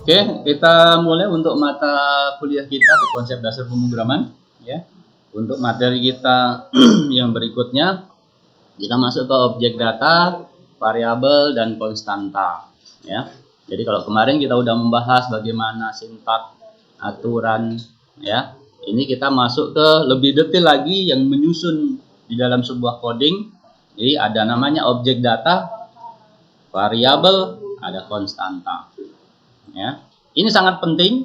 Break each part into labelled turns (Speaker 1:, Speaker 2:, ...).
Speaker 1: Oke, kita mulai untuk mata kuliah kita konsep dasar pemrograman ya. Untuk materi kita yang berikutnya kita masuk ke objek data, variabel dan konstanta ya. Jadi kalau kemarin kita udah membahas bagaimana sintaks, aturan ya. Ini kita masuk ke lebih detail lagi yang menyusun di dalam sebuah coding. Jadi ada namanya objek data, variabel, ada konstanta. Ya. Ini sangat penting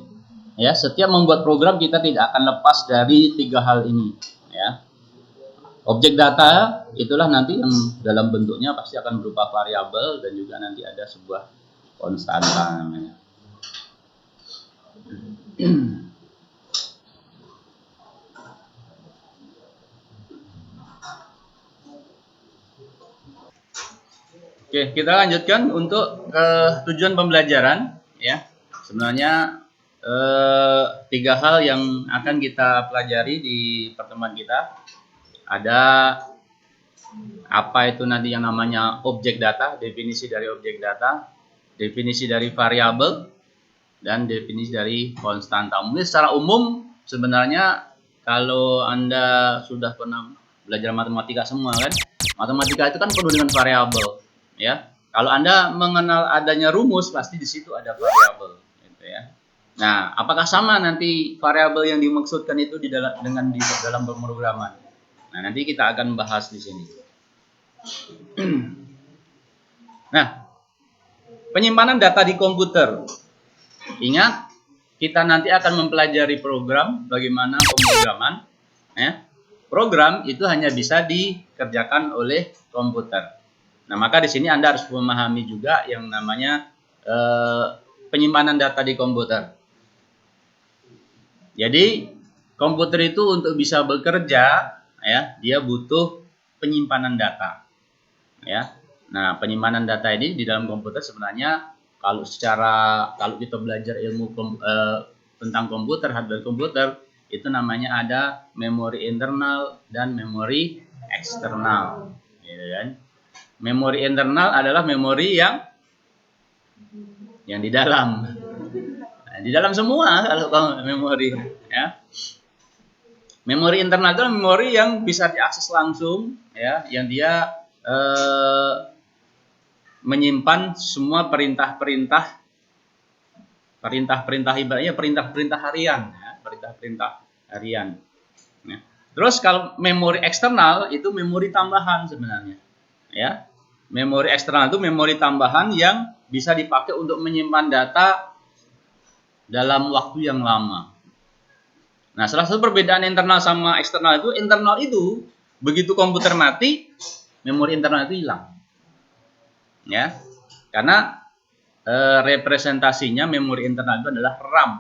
Speaker 1: ya. Setiap membuat program kita tidak akan lepas dari tiga hal ini ya. Objek data itulah nanti yang dalam bentuknya pasti akan berupa variabel dan juga nanti ada sebuah konstanta namanya. Oke, kita lanjutkan untuk tujuan pembelajaran ya. Sebenarnya tiga hal yang akan kita pelajari di pertemuan kita. Ada apa itu nanti yang namanya objek data, definisi dari objek data, definisi dari variabel, dan definisi dari konstanta. Mungkin secara umum sebenarnya kalau Anda sudah pernah belajar matematika semua kan, matematika itu kan penuh dengan variabel ya. Kalau Anda mengenal adanya rumus pasti di situ ada variabel gitu ya. Nah, apakah sama nanti variabel yang dimaksudkan itu di dalam pemrograman? Nah, nanti kita akan bahas di sini. Nah, penyimpanan data di komputer. Ingat, kita nanti akan mempelajari program, bagaimana pemrograman. Ya. Program itu hanya bisa dikerjakan oleh komputer. Nah, maka di sini Anda harus memahami juga yang namanya penyimpanan data di komputer. Jadi, komputer itu untuk bisa bekerja, ya, dia butuh penyimpanan data. Ya. Nah, penyimpanan data ini di dalam komputer sebenarnya kalau kita belajar ilmu tentang komputer, hardware komputer, itu namanya ada memori internal dan memori eksternal. Gitu kan? Memori internal adalah memori yang di dalam. Nah, di dalam semua kalau memori ya. Memori internal itu memori yang bisa diakses langsung ya, yang dia menyimpan semua perintah-perintah ibaratnya perintah-perintah harian ya, perintah-perintah harian ya. Terus kalau memori eksternal itu memori tambahan sebenarnya ya. Memori eksternal itu memori tambahan yang bisa dipakai untuk menyimpan data dalam waktu yang lama. Nah, salah satu perbedaan internal sama eksternal itu begitu komputer mati, memori internal itu hilang. Ya. Karena representasinya memori internal itu adalah RAM.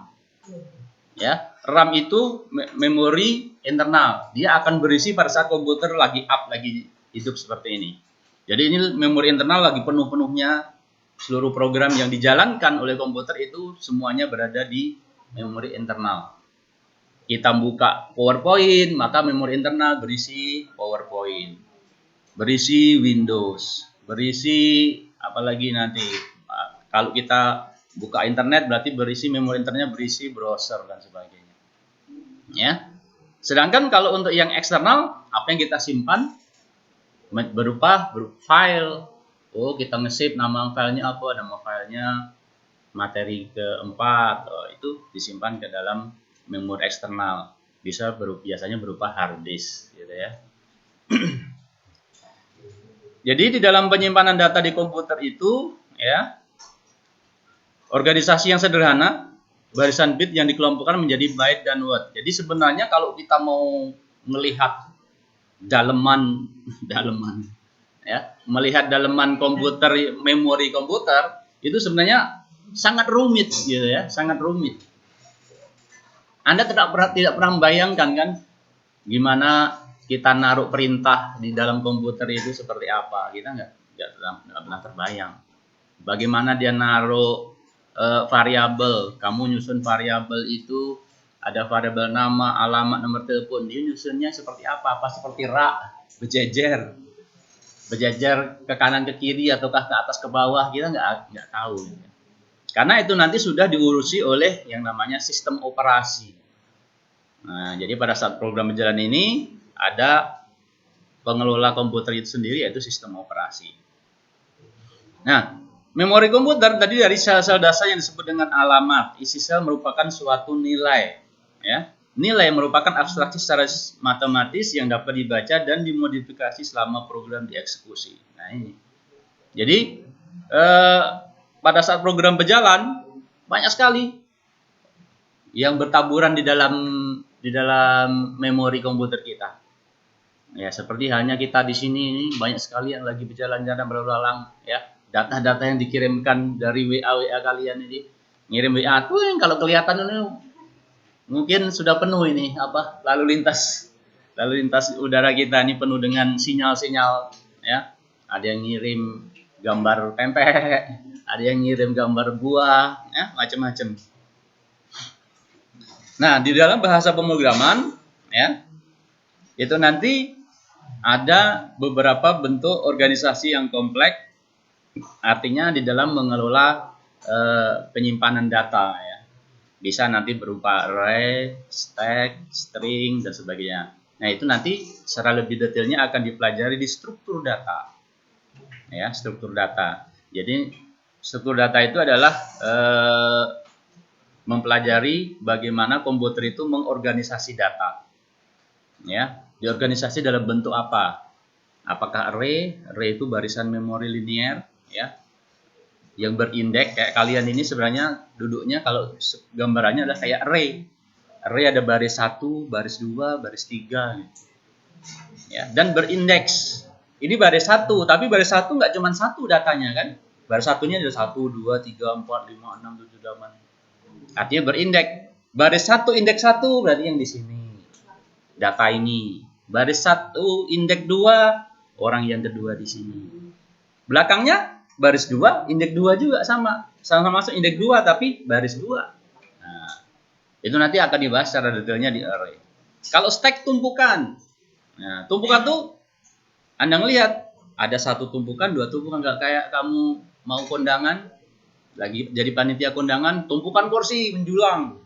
Speaker 1: Ya, RAM itu memori internal. Dia akan berisi pada saat komputer lagi hidup seperti ini. Jadi ini memori internal lagi penuh-penuhnya, seluruh program yang dijalankan oleh komputer itu semuanya berada di memori internal. Kita buka PowerPoint, maka memori internal berisi PowerPoint, berisi Windows, berisi apalagi nanti. Kalau kita buka internet berarti berisi memori internalnya berisi browser dan sebagainya. Ya. Sedangkan kalau untuk yang eksternal, apa yang kita simpan berupa file. Oh, kita nge-save nama filenya apa? Nama filenya materi keempat. Oh, itu disimpan ke dalam memori eksternal. Biasanya berupa hard disk gitu ya. Jadi di dalam penyimpanan data di komputer itu ya, organisasi yang sederhana, barisan bit yang dikelompokkan menjadi byte dan word. Jadi sebenarnya kalau kita mau melihat daleman ya, melihat daleman komputer, memori komputer itu sebenarnya sangat rumit gitu ya, sangat rumit. Anda tidak pernah membayangkan kan gimana kita naruh perintah di dalam komputer itu seperti apa. Kita nggak pernah terbayang. Bagaimana dia naruh variabel. Kamu nyusun variabel itu ada variabel nama, alamat, nomor telepon. Dia nyusunnya seperti apa? Apa seperti rak, berjejer ke kanan ke kiri ataukah ke atas ke bawah? Kita nggak tahu. Karena itu nanti sudah diurusi oleh yang namanya sistem operasi. Nah, jadi pada saat program berjalan ini ada pengelola komputer itu sendiri, yaitu sistem operasi. Nah, memori komputer tadi dari sel-sel dasar yang disebut dengan alamat. Isi sel merupakan suatu nilai, ya. Nilai merupakan abstraksi secara matematis yang dapat dibaca dan dimodifikasi selama program dieksekusi. Nah, ini. Jadi pada saat program berjalan banyak sekali yang bertaburan di dalam memori komputer kita. Ya, seperti halnya kita di sini ini banyak sekali yang lagi berjalan-jalan berlalu-lalang, ya. Data-data yang dikirimkan dari WA kalian ini, ngirim WA tuh yang kalau kelihatan ini mungkin sudah penuh ini lalu lintas udara kita ini penuh dengan sinyal-sinyal, ya. Ada yang ngirim gambar pempek, ada yang ngirim gambar buah, ya, macam-macam. Nah, di dalam bahasa pemrograman, ya, itu nanti ada beberapa bentuk organisasi yang kompleks, artinya di dalam mengelola penyimpanan data, ya. Bisa nanti berupa array, stack, string, dan sebagainya. Nah, itu nanti secara lebih detailnya akan dipelajari di struktur data. Ya, struktur data. Jadi, struktur data itu adalah mempelajari bagaimana komputer itu mengorganisasi data. Ya, diorganisasi dalam bentuk apa? Apakah array? Array itu barisan memori linear, ya, yang berindeks. Kayak kalian ini sebenarnya duduknya kalau gambarannya adalah kayak array. Array ada baris 1, baris 2, baris 3, gitu. Ya, dan berindeks. Ini baris 1, tapi baris 1 nggak cuma satu datanya, kan? Baris satunya ada 1, 2, 3, 4, 5, 6, 7, 8. Artinya berindeks. Baris 1 indeks 1 berarti yang di sini. Data ini. Baris 1 indeks 2 orang yang kedua di sini. Belakangnya baris 2 indeks 2 juga sama-sama masuk indeks 2 tapi baris 2. Nah, itu nanti akan dibahas secara detailnya di array. Kalau stack tumpukan. Nah, tumpukan tuh Anda ngelihat ada satu tumpukan, dua tumpukan, nggak kayak kamu mau kondangan lagi jadi panitia kondangan, tumpukan kursi menjulang.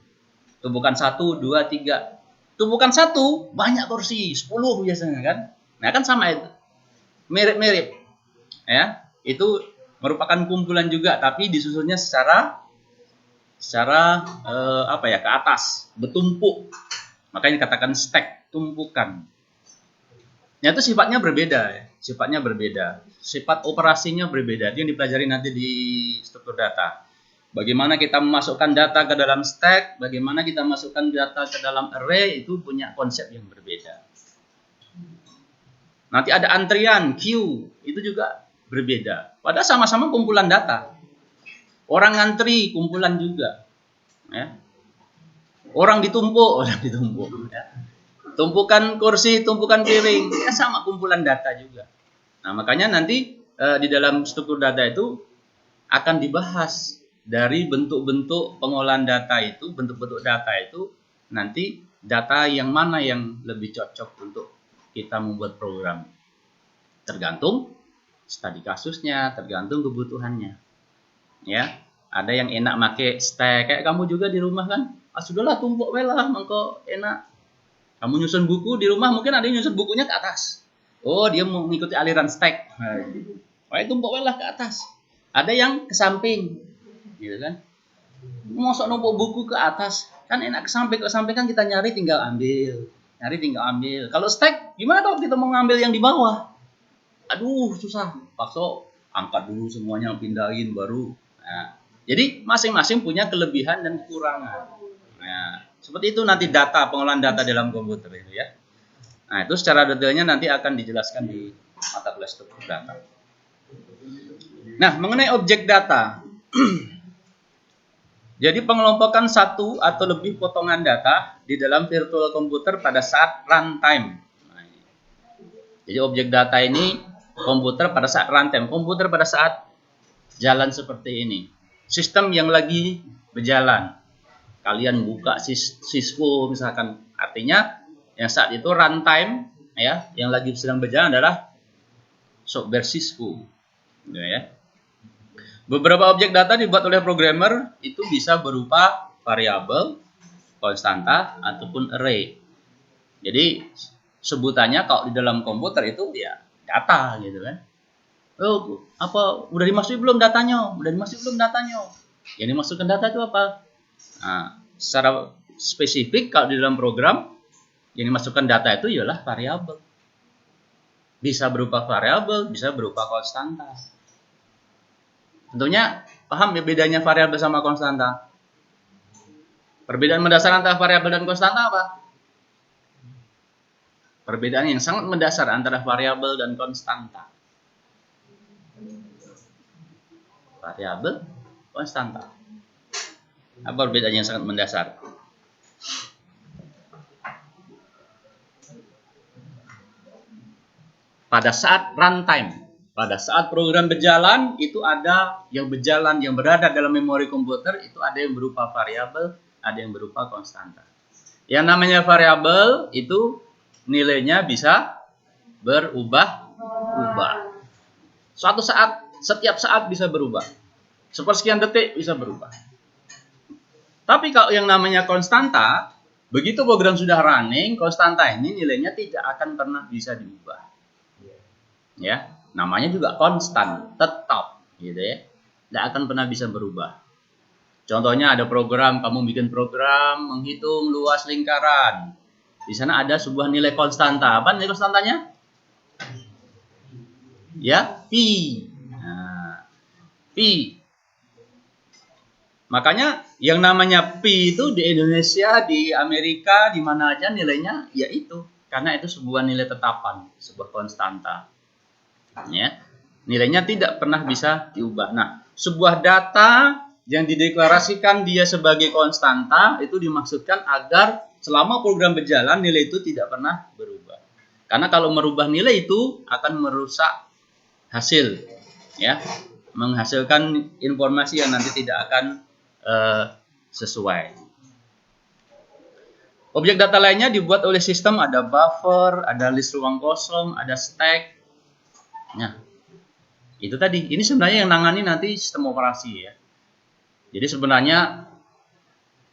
Speaker 1: Tumpukan 1, 2, 3. Tumpukan 1 banyak kursi, 10 biasanya, kan. Nah, kan sama itu. Mirip-mirip. Ya, itu merupakan kumpulan juga tapi disusunnya secara ke atas, bertumpuk. Makanya dikatakan stack, tumpukan. Nah, itu sifatnya berbeda, ya. Sifat operasinya berbeda. Itu yang dipelajari nanti di struktur data. Bagaimana kita memasukkan data ke dalam stack, bagaimana kita masukkan data ke dalam array, itu punya konsep yang berbeda. Nanti ada antrian, queue, itu juga berbeda. Padahal sama-sama kumpulan data. Orang ngantri, kumpulan juga. Ya. Orang ditumpuk. Ya. Tumpukan kursi, tumpukan piring, ya sama kumpulan data juga. Nah, makanya nanti di dalam struktur data itu akan dibahas dari bentuk-bentuk pengolahan data itu, bentuk-bentuk data itu, nanti data yang mana yang lebih cocok untuk kita membuat program. Tergantung studi kasusnya, tergantung kebutuhannya. Ya, ada yang enak make stack, kayak kamu juga di rumah kan. Sudahlah tumpuk lah, mengko enak. Kamu nyusun buku di rumah, mungkin ada yang nyusun bukunya ke atas. Oh, dia mau mengikuti aliran stack. Nah, tumpuk lah ke atas. Ada yang ke samping, gitu kan? Mosok numpuk buku ke atas, kan enak ke samping kan kita nyari tinggal ambil. Kalau stack, gimana kalau kita mau ngambil yang di bawah? Aduh, susah. Pakso angkat dulu semuanya, pindahin baru. Nah, jadi masing-masing punya kelebihan dan kekurangan. Nah, seperti itu nanti pengolahan data dalam komputer itu, ya. Nah, itu secara detailnya nanti akan dijelaskan di mata kuliah struktur data. Nah, mengenai objek data. Jadi pengelompokan satu atau lebih potongan data di dalam virtual komputer pada saat runtime. Nah, jadi objek data ini komputer pada saat runtime, komputer pada saat jalan seperti ini. Sistem yang lagi berjalan. Kalian buka Cisco misalkan, artinya yang saat itu runtime, ya, yang lagi sedang berjalan adalah software Cisco, gitu, ya. Beberapa objek data dibuat oleh programmer itu bisa berupa variabel, konstanta, ataupun array. Jadi sebutannya kalau di dalam komputer itu ya data gitu kan. Oh, apa udah dimasukin belum datanya? Udah dimasukin belum datanya? Yang dimasukkan data itu apa? Nah, secara spesifik kalau di dalam program yang dimasukkan data itu ialah variabel. Bisa berupa variabel, bisa berupa konstanta. Tentunya paham ya bedanya variabel sama konstanta? Perbedaan mendasar antara variabel dan konstanta apa? Perbedaan yang sangat mendasar antara variabel dan konstanta. Variabel, konstanta. Apa perbedaannya yang sangat mendasar? Pada saat runtime, pada saat program berjalan, itu ada yang berjalan, yang berada dalam memori komputer, itu ada yang berupa variabel, ada yang berupa konstanta. Yang namanya variabel itu nilainya bisa berubah-ubah. Suatu saat, setiap saat bisa berubah. Sepersekian detik bisa berubah. Tapi kalau yang namanya konstanta, begitu program sudah running, konstanta ini nilainya tidak akan pernah bisa diubah. Ya, namanya juga konstan, tetap, gitu ya. Tidak akan pernah bisa berubah. Contohnya ada program, kamu bikin program menghitung luas lingkaran. Di sana ada sebuah nilai konstanta. Apa nilai konstantanya? Ya, pi. Nah, pi. Makanya yang namanya pi itu di Indonesia, di Amerika, di mana aja nilainya ya itu. Karena itu sebuah nilai tetapan, sebuah konstanta. Ya, nilainya tidak pernah bisa diubah. Nah, sebuah data yang dideklarasikan dia sebagai konstanta itu dimaksudkan agar selama program berjalan nilai itu tidak pernah berubah. Karena kalau merubah nilai itu akan merusak hasil, ya, menghasilkan informasi yang nanti tidak akan sesuai. Objek data lainnya dibuat oleh sistem, ada buffer, ada list ruang kosong, ada stack. Nah, itu tadi. Ini sebenarnya yang nangani nanti sistem operasi ya. Jadi sebenarnya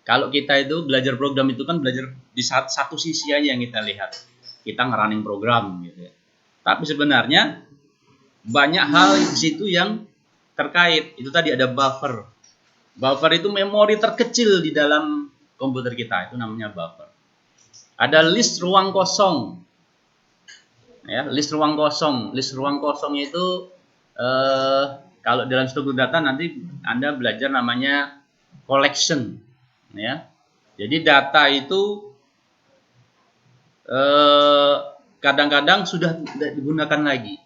Speaker 1: kalau kita itu belajar program itu kan belajar di satu sisi aja yang kita lihat. Kita ngerunning program gitu ya. Tapi sebenarnya banyak hal di situ yang terkait. Itu tadi ada buffer. Buffer itu memori terkecil di dalam komputer kita. Itu namanya buffer. Ada list ruang kosong. Ya, list ruang kosong. List ruang kosong itu kalau dalam struktur data nanti Anda belajar namanya collection, ya. Jadi data itu kadang-kadang sudah tidak digunakan lagi,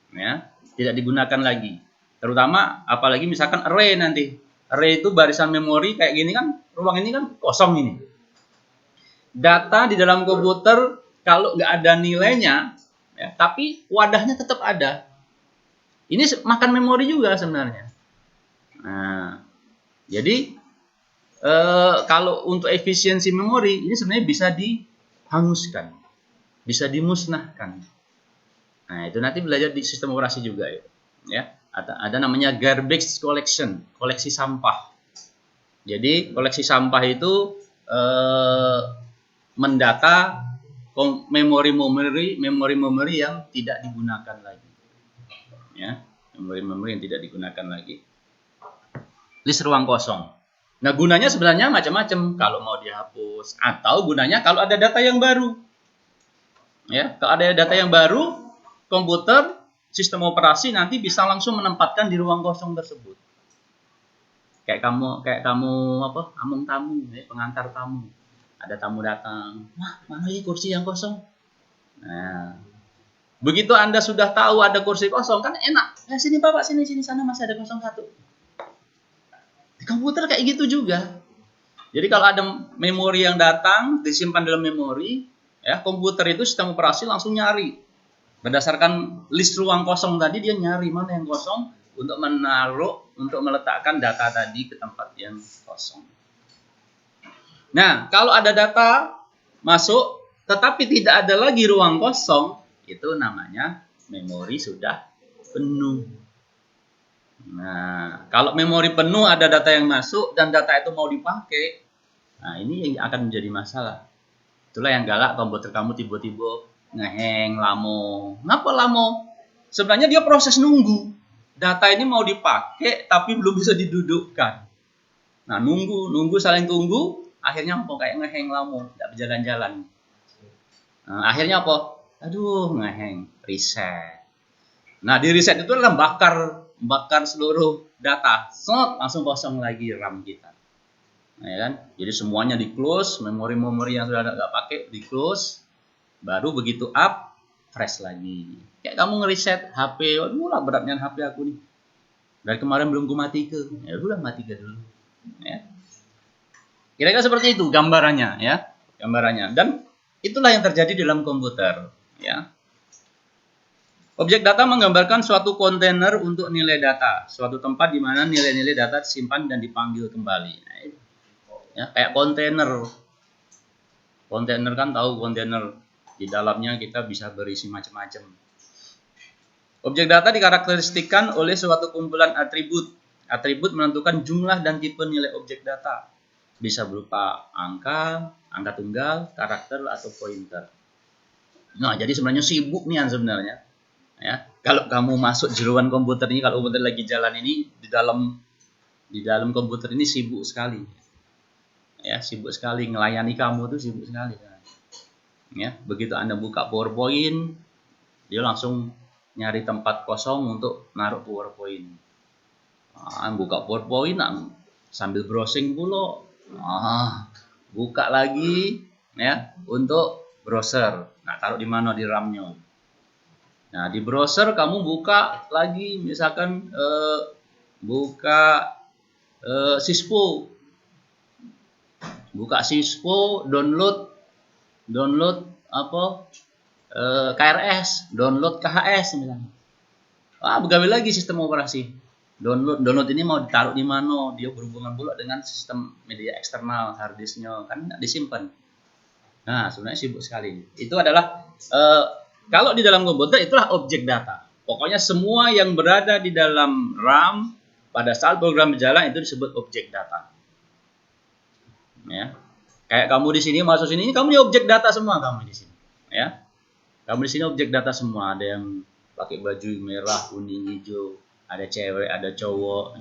Speaker 1: ya, tidak digunakan lagi. Terutama apalagi misalkan array nanti. Array itu barisan memori kayak gini kan, ruang ini kan kosong ini. Data di dalam komputer kalau nggak ada nilainya, ya, tapi wadahnya tetap ada. Ini makan memori juga sebenarnya. Nah, jadi kalau untuk efisiensi memori ini sebenarnya bisa dihanguskan, bisa dimusnahkan. Nah, itu nanti belajar di sistem operasi juga ya. Ada namanya garbage collection, koleksi sampah. Jadi koleksi sampah itu mendata memori-memori yang tidak digunakan lagi. Ya, memori-memori yang tidak digunakan lagi. List ruang kosong. Nah, gunanya sebenarnya macam-macam. Kalau mau dihapus atau gunanya kalau ada data yang baru. Ya, kalau ada data yang baru, komputer, sistem operasi nanti bisa langsung menempatkan di ruang kosong tersebut. Kayak kamu apa? Among tamu, ya, pengantar tamu. Ada tamu datang. Wah, mana ini kursi yang kosong? Nah, begitu Anda sudah tahu ada kursi kosong, kan enak. Sini Bapak, sini sana masih ada kosong satu. Di komputer kayak gitu juga. Jadi kalau ada memori yang datang, disimpan dalam memori, ya, komputer itu sistem operasi langsung nyari. Berdasarkan list ruang kosong tadi, dia nyari mana yang kosong untuk menaruh, untuk meletakkan data tadi ke tempat yang kosong. Nah, kalau ada data masuk, tetapi tidak ada lagi ruang kosong, itu namanya memori sudah penuh. Nah, kalau memori penuh ada data yang masuk dan data itu mau dipakai, nah ini yang akan menjadi masalah. Itulah yang galak komputer kamu tiba-tiba ngeheng, lamo. Ngapa lamo? Sebenarnya dia proses nunggu. Data ini mau dipakai tapi belum bisa didudukkan. Nah, nunggu saling tunggu, akhirnya apa? Kayak ngeheng lamo, tidak berjalan-jalan. Nah, akhirnya apa? Aduh, ngeheng, reset. Nah, di reset itu adalah bakar seluruh data. Langsung kosong lagi RAM kita. Nah, ya kan? Jadi semuanya di close, memori-memori yang sudah nggak pakai di close, baru begitu up, fresh lagi. Kayak kamu ngeriset HP, waduh lah beratnya HP aku nih. Dari kemarin belum gue matikan, ya udah matikan dulu. Ya. Kira-kira seperti itu gambarannya, ya, gambarannya. Dan itulah yang terjadi dalam komputer, ya. Objek data menggambarkan suatu kontainer untuk nilai data, suatu tempat di mana nilai-nilai data disimpan dan dipanggil kembali. Nah, ya, kayak kontainer. Kontainer kan tahu kontainer, di dalamnya kita bisa berisi macam-macam. Objek data dikarakteristikkan oleh suatu kumpulan atribut. Atribut menentukan jumlah dan tipe nilai objek data. Bisa berupa angka, angka tunggal, karakter atau pointer. Nah, jadi sebenarnya sibuk nih sebenarnya. Ya, kalau kamu masuk jeruan komputer ini, kalau komputer lagi jalan ini di dalam komputer ini sibuk sekali. Ya, sibuk sekali ngelayani kamu tuh sibuk sekali. Ya, begitu Anda buka PowerPoint, dia langsung nyari tempat kosong untuk naruh PowerPoint. Buka PowerPoint sambil browsing pula. Buka lagi ya untuk browser. Nah, taruh di mana di RAM-nya. Nah, di browser kamu buka lagi, misalkan buka Syspo. Buka Syspo, download apa? KRS, download KHS misalnya. Begawe lagi sistem operasi. Download ini mau ditaruh di mana? Dia berhubungan pula dengan sistem media eksternal, hard disknya kan tidak disimpan. Nah, sebenarnya sibuk sekali. Itu adalah kalau di dalam komputer itulah objek data. Pokoknya semua yang berada di dalam RAM pada saat program berjalan itu disebut objek data. Ya. Kayak kamu di sini masuk sini, kamu ini objek data semua kamu di sini. Ya. Kamu di sini objek data semua. Ada yang pakai baju merah, kuning, hijau, ada cewek, ada cowok,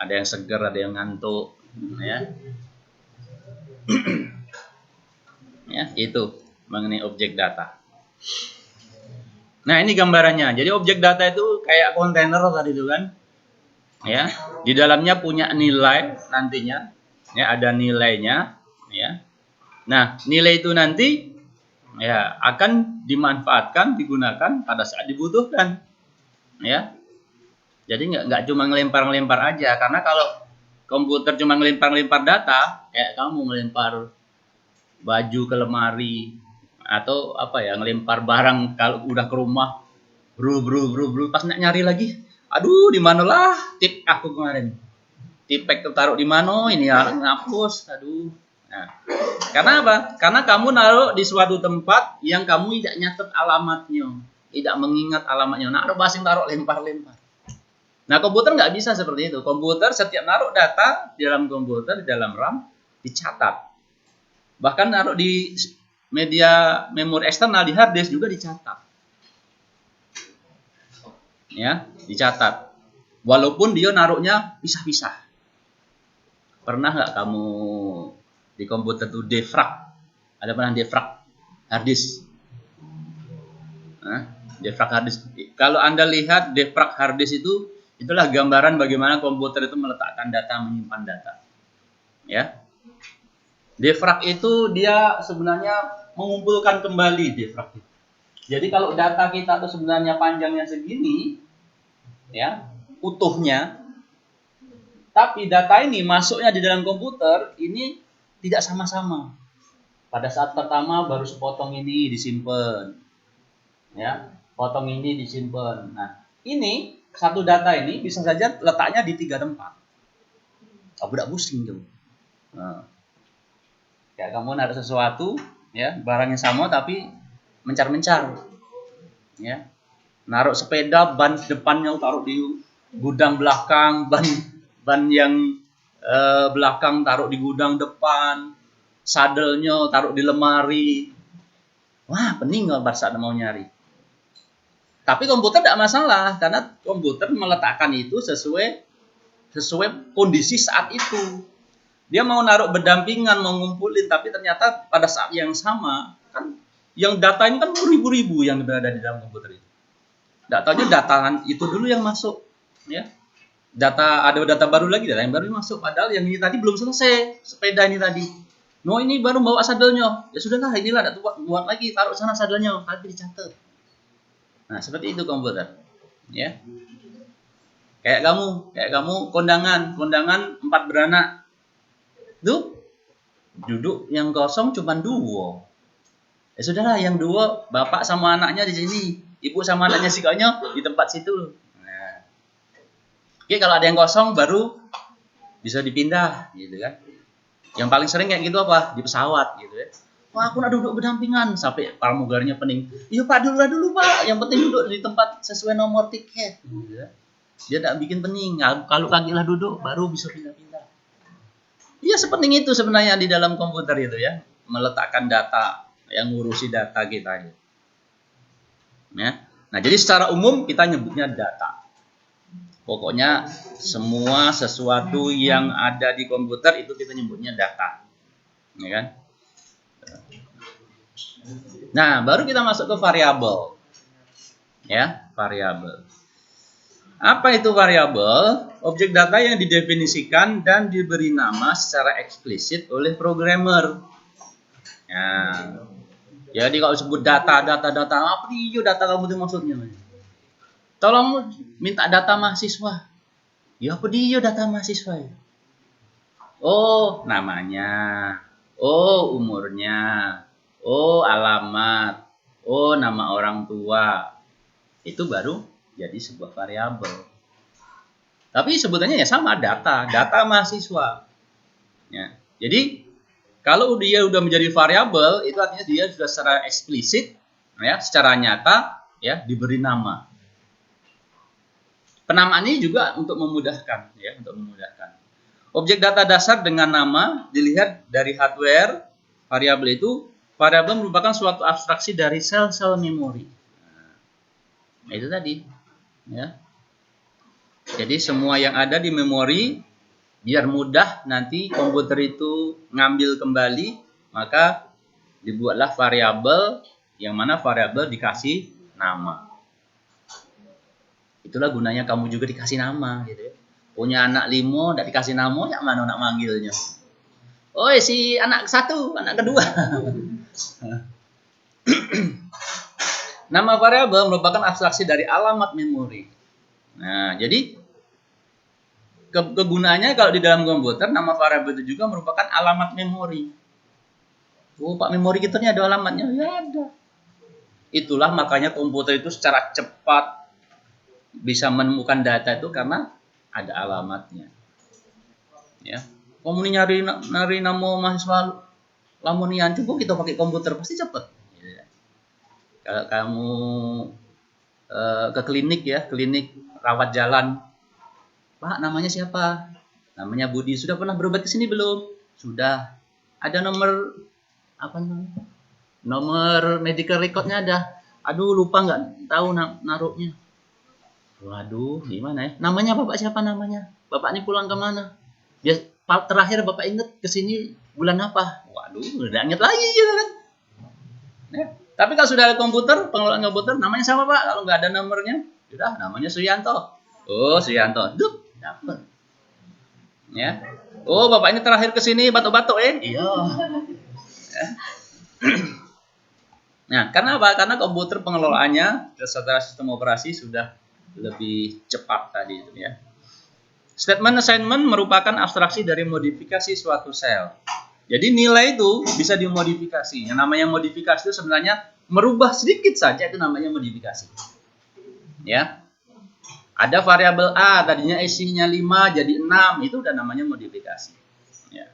Speaker 1: ada yang segar, ada yang ngantuk, ya. Ya, itu mengenai objek data. Nah, ini gambarannya. Jadi objek data itu kayak kontainer tadi itu kan. Ya, di dalamnya punya nilai nantinya. Ya, ada nilainya, ya. Nah, nilai itu nanti ya akan dimanfaatkan, digunakan pada saat dibutuhkan. Ya. Jadi nggak cuma ngelempar-ngelempar aja, karena kalau komputer cuma ngelempar-ngelempar data, kayak kamu ngelempar baju ke lemari atau apa ya, ngelempar barang kalau udah ke rumah, bro, pas nak nyari lagi, aduh di manalah tip aku kemarin, tipek tertaruh di mana, ini ya ngapus, aduh. Nah, karena apa? Karena kamu naruh di suatu tempat yang kamu tidak nyatet alamatnya, tidak mengingat alamatnya. Naruh basing taruh lempar-lempar. Nah, komputer nggak bisa seperti itu. Komputer setiap naruh data di dalam komputer, di dalam RAM, dicatat. Bahkan naruh di media memori eksternal di hard disk juga dicatat. Ya, dicatat. Walaupun dia naruhnya pisah-pisah. Pernah nggak kamu di komputer tuh defrag? Ada pernah defrag hard disk? Defrag hard disk. Kalau Anda lihat defrag hard disk itu, itulah gambaran bagaimana komputer itu meletakkan data, menyimpan data. Ya. Defrag itu dia sebenarnya mengumpulkan kembali defrag itu. Jadi kalau data kita itu sebenarnya panjangnya segini, ya, utuhnya, tapi data ini masuknya di dalam komputer ini tidak sama-sama. Pada saat pertama baru sepotong ini disimpan, ya, potong ini disimpan. Nah, ini satu data ini bisa saja letaknya di 3 tempat. Udah pusing tuh. Nah, kayak kamu naruh sesuatu, ya, barangnya sama tapi mencar-mencar, ya. Naruh sepeda ban depannya taruh di gudang belakang, ban yang belakang taruh di gudang depan, sadelnya taruh di lemari. Wah, pening kalau pada saat mau nyari. Tapi komputer tidak masalah, karena komputer meletakkan itu sesuai kondisi saat itu. Dia mau naruh berdampingan, mau ngumpulin, tapi ternyata pada saat yang sama, kan yang data ini kan ribu-ribu yang berada di dalam komputer itu. Datanya data itu dulu yang masuk, ya. Ada data baru lagi, data yang baru masuk. Padahal yang ini tadi belum selesai, sepeda ini tadi. No, ini baru bawa sadelnya. Ya sudahlah, inilah ada buat lagi, taruh sana sadelnya, tapi dicatat. Nah, seperti itu komputer, ya. Kayak kamu kondangan 4 beranak. Tuh, duduk yang kosong cuma 2. Ya sudahlah, yang 2 bapak sama anaknya di sini, ibu sama anaknya sikanya di tempat situ. Nah, oke, kalau ada yang kosong baru bisa dipindah, gitu kan. Yang paling sering kayak gitu apa? Di pesawat, gitu ya. Wah, aku nak duduk berdampingan sampai pramugarnya pening. Iya Pak, dulu Pak. Yang penting duduk di tempat sesuai nomor tiket. Gitu ya. Dia tidak bikin pening. Kalau kakilah duduk, baru bisa pindah-pindah. Iya, sepenting itu sebenarnya di dalam komputer itu ya, meletakkan data, yang ngurusi data kita. Ya. Nah, jadi secara umum kita nyebutnya data. Pokoknya semua sesuatu yang ada di komputer itu kita nyebutnya data. Ya kan? Nah, baru kita masuk ke variabel. Ya, variabel. Apa itu variabel? Objek data yang didefinisikan dan diberi nama secara eksplisit oleh programmer. Ya. Jadi kalau sebut data, apa itu data kamu itu maksudnya? Tolong minta data mahasiswa. Ya apa dia data mahasiswa ya? Oh, namanya. Oh, umurnya. Oh, alamat. Oh, nama orang tua. Itu baru jadi sebuah variabel. Tapi sebutannya ya sama, data mahasiswa. Ya. Jadi kalau dia udah menjadi variabel, itu artinya dia sudah secara eksplisit, ya, secara nyata, ya, diberi nama. Penamaan ini juga untuk memudahkan, ya, untuk memudahkan. Objek data dasar dengan nama dilihat dari hardware variabel itu. Variabel merupakan suatu abstraksi dari sel-sel memori. Nah, itu tadi, ya. Jadi semua yang ada di memori, biar mudah nanti komputer itu ngambil kembali, maka dibuatlah variabel, yang mana variabel dikasih nama. Itulah gunanya kamu juga dikasih nama, gitu ya. Punya anak 5, tidak dikasih nama, yang mana nak manggilnya? Oh, si anak 1, anak kedua. Nama variabel merupakan abstraksi dari alamat memori. Nah, jadi kegunaannya kalau di dalam komputer, nama variabel itu juga merupakan alamat memori. Oh, Pak, memori kita ini ada alamatnya? Ya ada. Itulah makanya komputer itu secara cepat bisa menemukan data itu karena ada alamatnya. Ya, kamu nyari nama mahasiswa Lamonian, coba kita pakai komputer pasti cepat. Ya. Kalau kamu ke klinik, ya, klinik rawat jalan, Pak, namanya siapa? Namanya Budi. Sudah pernah berobat ke sini belum? Sudah. Ada nomor apa namanya? Nomor medical recordnya ada. Aduh, lupa nggak tahu naruhnya. Waduh, gimana ya? Namanya Bapak siapa namanya? Bapak ini pulang kemana? Dia terakhir Bapak inget ke sini bulan apa? Waduh, udah inget lagi gitu kan. Ya. Tapi kalau sudah ada komputer, pengelolaan komputer, namanya siapa Pak? Kalau nggak ada nomornya, sudah namanya Suyanto. Oh, Suyanto. Duh, dapat. Ya. Oh, Bapak ini terakhir ke sini batuk-batuk, Iya. Ya. Nah, karena apa? Karena komputer pengelolaannya secara sistem operasi sudah lebih cepat tadi itu, ya. Statement assignment merupakan abstraksi dari modifikasi suatu sel. Jadi nilai itu bisa dimodifikasi. Yang namanya modifikasi itu sebenarnya merubah sedikit saja, itu namanya modifikasi. Ya. Ada variabel A, tadinya isinya 5 jadi 6, itu udah namanya modifikasi. Ya.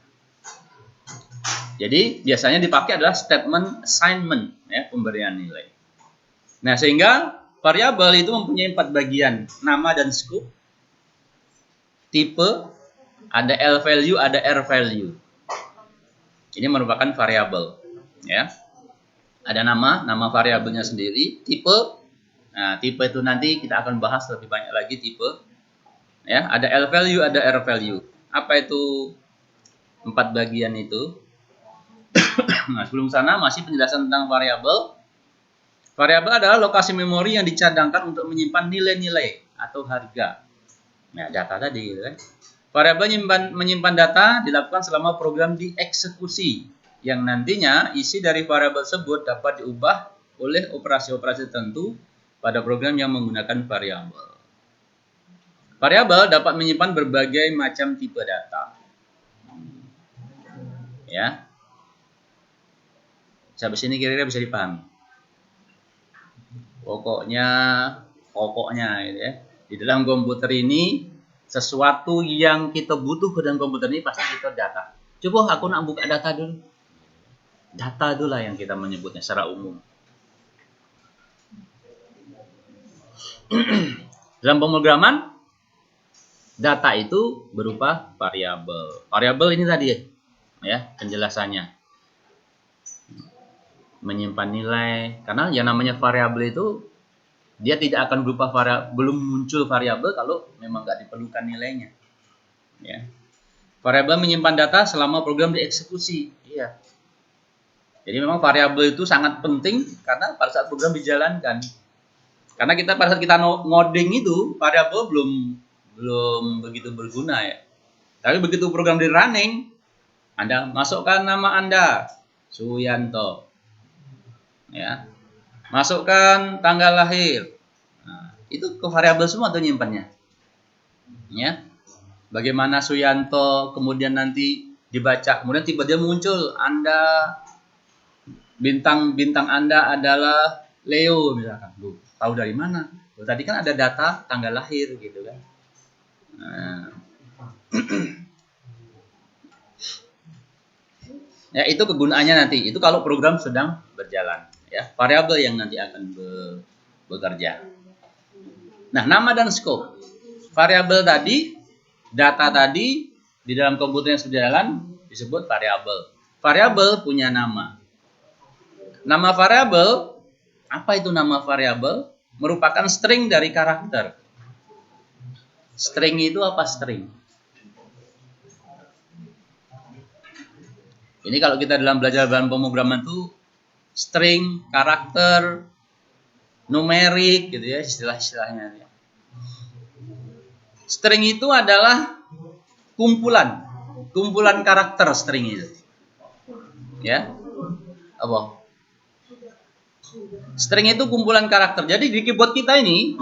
Speaker 1: Jadi biasanya dipakai adalah statement assignment, ya, pemberian nilai. Nah, sehingga variabel itu mempunyai 4 bagian, nama dan scope, tipe, ada L value, ada R value. Ini merupakan variabel, ya. Ada nama variabelnya sendiri, tipe. Nah, tipe itu nanti kita akan bahas lebih banyak lagi tipe. Ya, ada L value, ada R value. Apa itu 4 bagian itu? Nah, sebelum sana masih penjelasan tentang variabel. Variabel adalah lokasi memori yang dicadangkan untuk menyimpan nilai-nilai atau harga. Nah, data tadi, kan? Variabel menyimpan data dilakukan selama program dieksekusi, yang nantinya isi dari variabel tersebut dapat diubah oleh operasi-operasi tertentu pada program yang menggunakan variabel. Variabel dapat menyimpan berbagai macam tipe data. Ya. Sampai sini kira-kira bisa dipahami. Pokoknya gitu ya. Di dalam komputer ini sesuatu yang kita butuh ke dalam komputer ini pasti itu data. Coba aku nak buka data dulu. Data itulah yang kita menyebutnya secara umum. Dalam pemrograman, data itu berupa variabel. Variabel ini tadi ya penjelasannya. Menyimpan nilai, karena yang namanya variabel itu dia tidak akan berupa belum muncul variabel kalau memang nggak diperlukan nilainya. Ya. Variabel menyimpan data selama program dieksekusi. Iya. Jadi memang variabel itu sangat penting karena pada saat program dijalankan. Karena pada saat kita ngoding itu variabel belum begitu berguna ya. Tapi begitu program di running, Anda masukkan nama Anda, Suyanto. Ya. Masukkan tanggal lahir. Nah, itu ke variabel semua tuh nyimpannya. Ya. Bagaimana Suyanto kemudian nanti dibaca, kemudian tiba-tiba muncul Anda bintang Anda adalah Leo misalkan. Tahu dari mana? Tadi kan ada data tanggal lahir gitu kan. Nah. Ya, itu kegunaannya nanti. Itu kalau program sedang berjalan, ya. Variabel yang nanti akan bekerja. Nah, nama dan scope. Variabel tadi, data tadi di dalam komputer yang sudah jalan disebut variabel. Variabel punya nama. Nama variabel, apa itu nama variabel? Merupakan string dari karakter. String itu apa string? Ini kalau kita dalam belajar dalam pemrograman itu string, karakter, numerik gitu ya istilah-istilahnya. String itu adalah kumpulan karakter string itu. Ya. Apa? String itu kumpulan karakter. Jadi di keyboard kita ini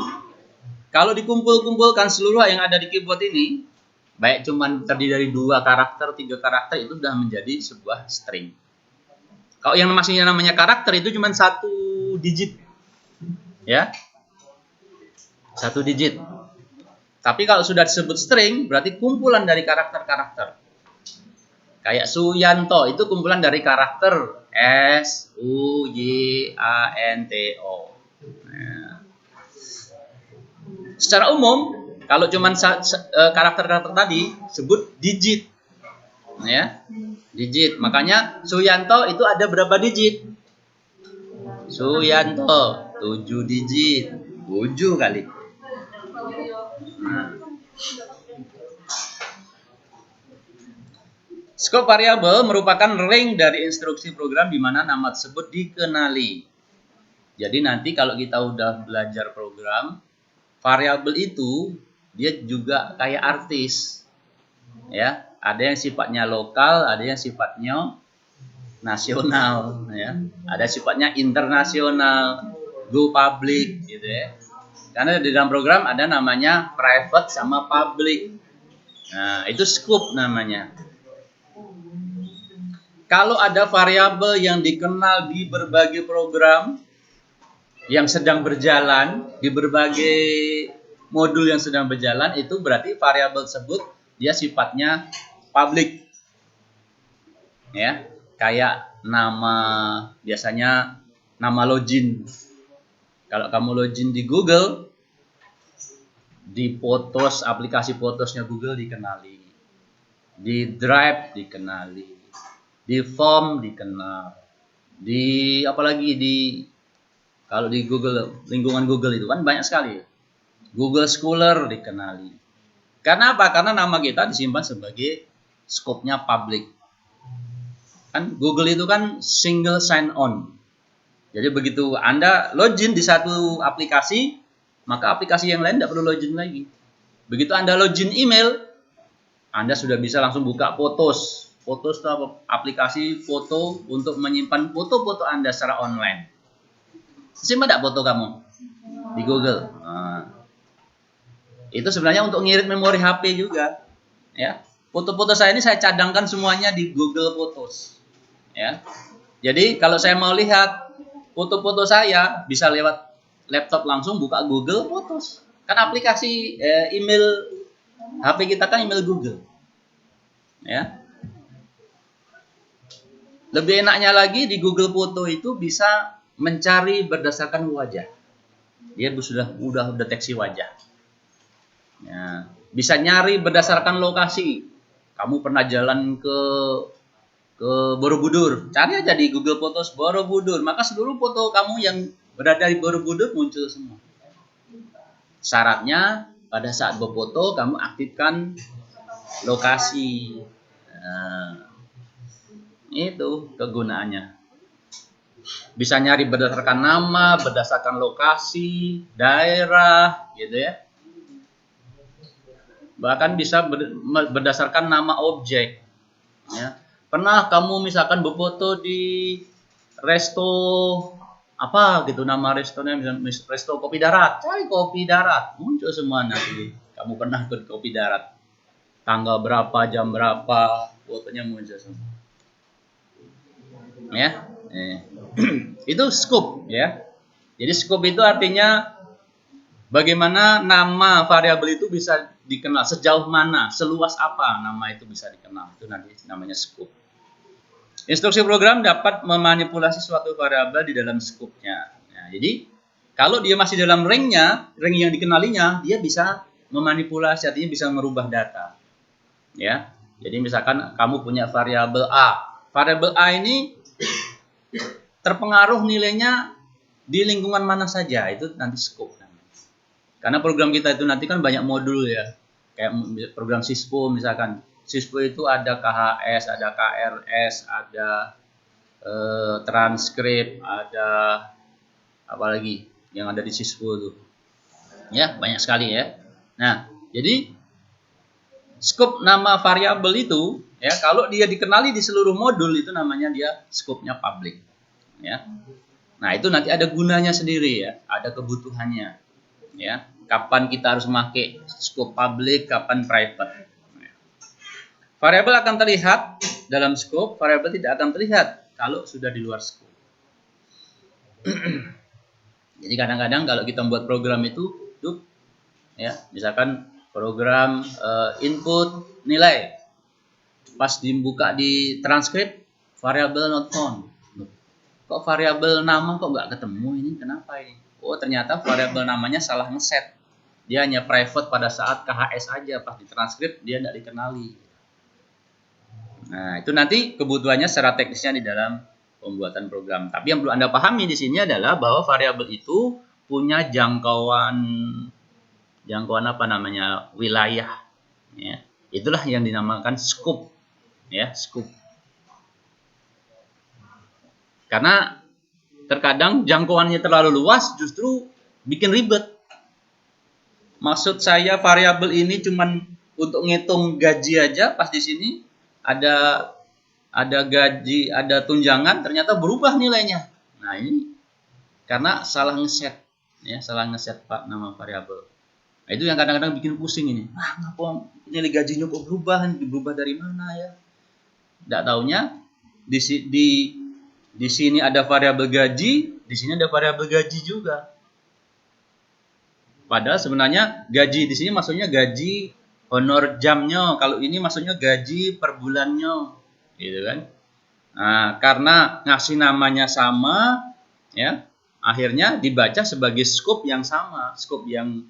Speaker 1: kalau dikumpulkan seluruh yang ada di keyboard ini, baik cuman terdiri dari 2 karakter, 3 karakter, itu sudah menjadi sebuah string. Kalau yang masih namanya karakter itu cuma 1 digit. Ya. 1 digit. Tapi kalau sudah disebut string, berarti kumpulan dari karakter-karakter. Kayak Suyanto, itu kumpulan dari karakter S, U, Y, A, N, T, O. Nah. Secara umum, kalau cuma karakter-karakter tadi sebut digit. Ya. Digit. Makanya Suyanto itu ada berapa digit? Suyanto 7 digit. 7 kali. Nah. Scope variabel merupakan range dari instruksi program di mana nama tersebut dikenali. Jadi nanti kalau kita udah belajar program, variabel itu dia juga kayak artis. Ya, ada yang sifatnya lokal, ada yang sifatnya nasional, ya. Ada sifatnya internasional, go public gitu ya. Karena di dalam program ada namanya private sama public. Nah, itu scope namanya. Kalau ada variabel yang dikenal di berbagai program yang sedang berjalan, di berbagai modul yang sedang berjalan, itu berarti variabel tersebut dia sifatnya public. Ya, kayak nama, biasanya nama login. Kalau kamu login di Google, di Photos, aplikasi Photosnya Google dikenali, di Drive dikenali, di Form dikenal, di apalagi di kalau di Google, lingkungan Google itu kan banyak sekali. Google Scholar dikenali. Karena apa? Karena nama kita disimpan sebagai skopnya public. Kan Google itu kan single sign on. Jadi begitu Anda login di satu aplikasi, maka aplikasi yang lain tidak perlu login lagi. Begitu Anda login email, Anda sudah bisa langsung buka Photos. Photos itu aplikasi foto untuk menyimpan foto-foto Anda secara online. Simpan tidak foto kamu di Google? Nah, itu sebenarnya untuk ngirit memori HP juga. Ya, foto-foto saya ini saya cadangkan semuanya di Google Photos. Ya, jadi kalau saya mau lihat foto-foto saya bisa lewat laptop langsung buka Google Photos. Kan aplikasi email HP kita kan email Google. Ya. Lebih enaknya lagi di Google Foto itu bisa mencari berdasarkan wajah. Dia sudah deteksi wajah. Ya. Bisa nyari berdasarkan lokasi. Kamu pernah jalan ke Borobudur, cari aja di Google Photos Borobudur, maka seluruh foto kamu yang berada di Borobudur muncul semua. Syaratnya pada saat berfoto kamu aktifkan lokasi. Nah, itu kegunaannya. Bisa nyari berdasarkan nama, berdasarkan lokasi, daerah, gitu ya. Bahkan bisa berdasarkan nama objek. Ya. Pernah kamu misalkan berfoto di resto apa gitu, nama restonya misalnya resto kopi darat, cari kopi darat, muncul semua nanti. Kamu pernah ke kopi darat, tanggal berapa, jam berapa, fotonya muncul semua. Ya, itu scope ya. Jadi scope itu artinya bagaimana nama variabel itu bisa dikenal, sejauh mana, seluas apa nama itu bisa dikenal. Itu nanti namanya scope. Instruksi program dapat memanipulasi suatu variabel di dalam scope-nya. Nah, jadi kalau dia masih dalam ring-nya, ring yang dikenalinya, dia bisa memanipulasi, artinya bisa merubah data. Ya. Jadi misalkan kamu punya variabel A. Variabel A ini terpengaruh nilainya di lingkungan mana saja, itu nanti scope. Karena program kita itu nanti kan banyak modul ya. Kayak program Syspo misalkan. Syspo itu ada KHS, ada KRS, ada transkrip, ada apa lagi yang ada di Syspo itu. Ya, banyak sekali ya. Nah, jadi skop nama variabel itu ya, kalau dia dikenali di seluruh modul itu namanya dia skopnya public. Ya. Nah, itu nanti ada gunanya sendiri ya, ada kebutuhannya. Ya, kapan kita harus memakai skop public, kapan private. Variabel akan terlihat dalam skop, variabel tidak akan terlihat kalau sudah di luar skop. Jadi kadang-kadang kalau kita membuat program itu ya, misalkan program input nilai, pas dibuka di transkrip variabel not found. Kok variabel nama kok nggak ketemu ini? Kenapa ini? Oh, ternyata variabel namanya salah ngeset. Dia hanya private pada saat KHS aja, pas di transkrip dia tidak dikenali. Nah, itu nanti kebutuhannya secara teknisnya di dalam pembuatan program. Tapi yang perlu Anda pahami di sini adalah bahwa variabel itu punya jangkauan apa namanya, wilayah. Ya. Itulah yang dinamakan scope. Ya, scope. Karena terkadang jangkauannya terlalu luas justru bikin ribet. Maksud saya variabel ini cuman untuk ngitung gaji aja, pas di sini ada gaji, ada tunjangan, ternyata berubah nilainya. Nah, ini karena salah ngeset, ya, salah ngeset Pak nama variabel. Nah, itu yang kadang-kadang bikin pusing ini. Ngapa nilai gajinya kok berubah? Berubah dari mana ya? Tidak taunya di sini ada variabel gaji, di sini ada variabel gaji juga. Padahal sebenarnya gaji di sini maksudnya gaji honor jamnya, kalau ini maksudnya gaji per bulannya, gitu kan? Nah, karena ngasih namanya sama, ya, akhirnya dibaca sebagai skop yang sama, skop yang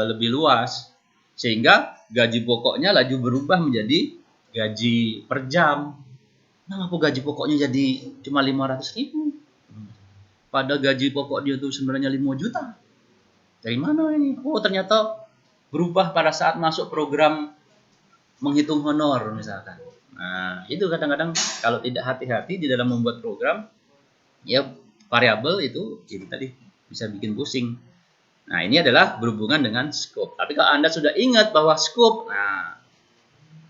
Speaker 1: lebih luas, sehingga gaji pokoknya laju berubah menjadi gaji per jam. Nah, apa gaji pokoknya jadi cuma 500.000? Pada gaji pokok dia tuh sebenarnya 5 juta. Dari mana ini? Oh, ternyata berubah pada saat masuk program menghitung honor misalkan. Nah, itu kadang-kadang kalau tidak hati-hati di dalam membuat program, ya variabel itu ini tadi bisa bikin pusing. Nah, ini adalah berhubungan dengan scope. Tapi kalau Anda sudah ingat bahwa scope, nah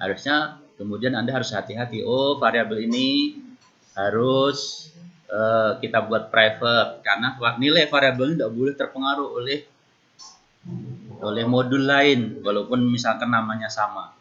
Speaker 1: harusnya kemudian Anda harus hati-hati. Oh, variabel ini harus kita buat private karena nilai variabel ini tidak boleh terpengaruh oleh modul lain walaupun misalkan namanya sama.